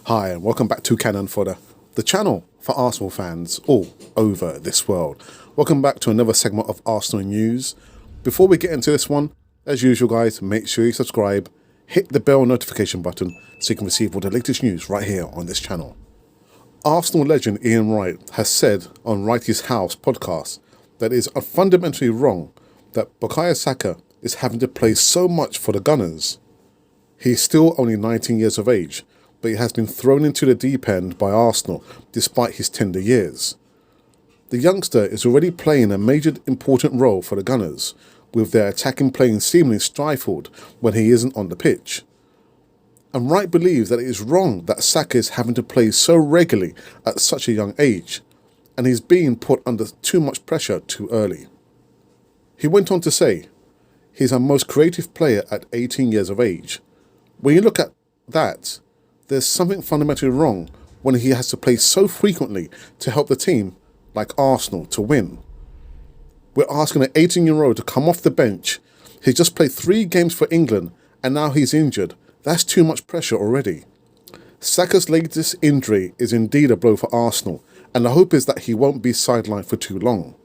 Hi, and welcome back to Cannon Fodder, the channel for Arsenal fans all over this world. Welcome back to another segment of Arsenal news. Before we get into this one, as usual, guys, make sure you subscribe, hit the bell notification button so you can receive all the latest news right here on this channel. Arsenal legend Ian Wright has said on Wrighty's House podcast that it is fundamentally wrong that Bukayo Saka is having to play so much for the Gunners. He's still only 19 years of age, but he has been thrown into the deep end by Arsenal despite his tender years. The youngster is already playing a major important role for the Gunners, with their attacking play seemingly stifled when he isn't on the pitch. And Wright believes that it is wrong that Saka is having to play so regularly at such a young age, and he's being put under too much pressure too early. He went on to say, he's our most creative player at 18 years of age. When you look at that, there's something fundamentally wrong when he has to play so frequently to help the team, like Arsenal, to win. We're asking an 18-year-old to come off the bench. He's just played 3 games for England and now he's injured. That's too much pressure already. Saka's latest injury is indeed a blow for Arsenal, and the hope is that he won't be sidelined for too long.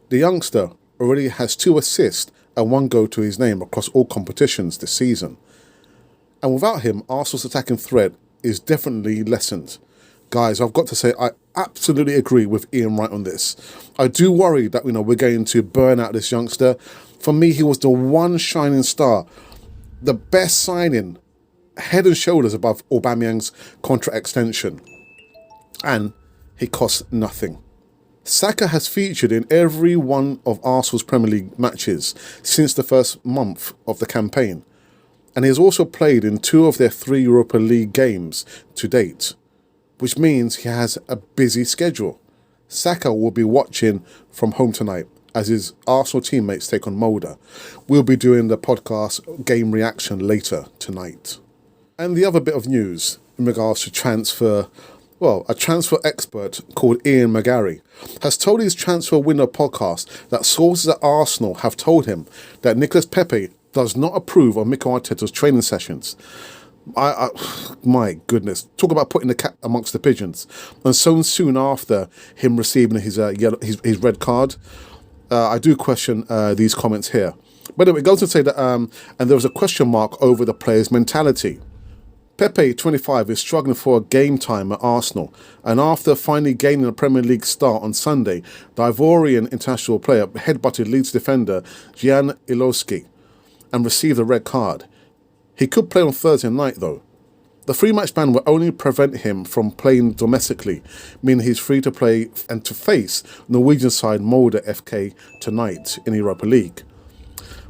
The youngster already has 2 assists and 1 goal to his name across all competitions this season. And without him, Arsenal's attacking threat is definitely lessened. Guys, I've got to say, I absolutely agree with Ian Wright on this. I do worry that we're going to burn out this youngster. For me, he was the one shining star, the best signing, head and shoulders above Aubameyang's contract extension. And he costs nothing. Saka has featured in every one of Arsenal's Premier League matches since the first month of the campaign. And he has also played in 2 of their 3 Europa League games to date, which means he has a busy schedule. Saka will be watching from home tonight as his Arsenal teammates take on Molde. We'll be doing the podcast game reaction later tonight. And the other bit of news in regards to transfer, a transfer expert called Ian McGarry has told his Transfer Window podcast that sources at Arsenal have told him that Nicolas Pepe does not approve of Mikel Arteta's training sessions. My goodness, talk about putting the cat amongst the pigeons. And so soon after him receiving his red card, I do question these comments here. But anyway, it goes to say that, and there was a question mark over the player's mentality. Pepe, 25, is struggling for game time at Arsenal, and after finally gaining a Premier League start on Sunday, the Ivorian international player headbutted Leeds defender Jan Ilowski and received a red card. He could play on Thursday night though. The 3-match ban will only prevent him from playing domestically, meaning he's free to play and to face Norwegian side Molde FK tonight in the Europa League.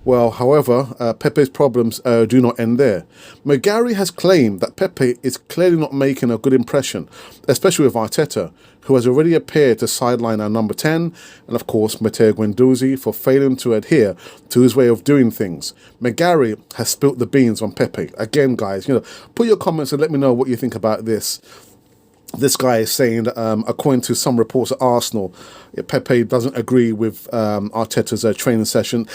Well, however, Pepe's problems do not end there. McGarry has claimed that Pepe is clearly not making a good impression, especially with Arteta, who has already appeared to sideline our number 10, and of course Matteo Guendouzi for failing to adhere to his way of doing things. McGarry has spilt the beans on Pepe. Again, guys, put your comments and let me know what you think about this. This guy is saying that, according to some reports at Arsenal, Pepe doesn't agree with Arteta's training session.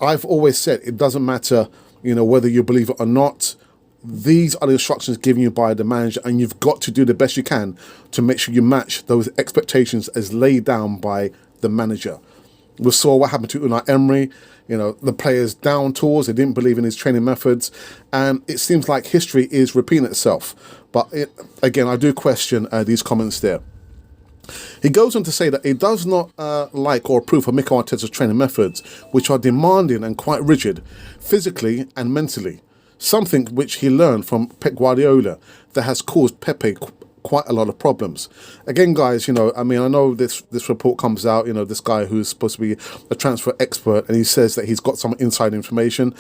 I've always said it doesn't matter, whether you believe it or not. These are the instructions given you by the manager, and you've got to do the best you can to make sure you match those expectations as laid down by the manager. We saw what happened to Unai Emery. The players down tools, they didn't believe in his training methods, and it seems like history is repeating itself. But again, I do question these comments there. He goes on to say that he does not like or approve of Mikel Arteta's training methods, which are demanding and quite rigid, physically and mentally. Something which he learned from Pep Guardiola that has caused Pepe quite a lot of problems. Again, guys, I know this report comes out, this guy who's supposed to be a transfer expert, and he says that he's got some inside information.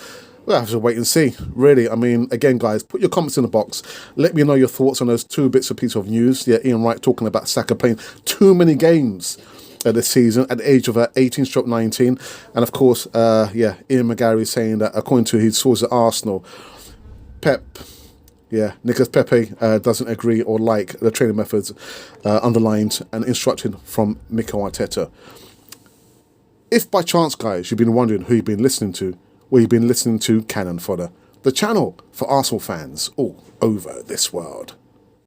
We'll have to wait and see, really. Again, guys, put your comments in the box. Let me know your thoughts on those 2 bits of piece of news. Yeah, Ian Wright talking about Saka playing too many games this season at the age of 18-19. And of course, Ian McGarry saying that according to his sources at Arsenal, Nicolas Pepe doesn't agree or like the training methods underlined and instructed from Mikel Arteta. If by chance, guys, you've been wondering who you've been listening to, well, you've been listening to Cannon Fodder, the channel for Arsenal fans all over this world.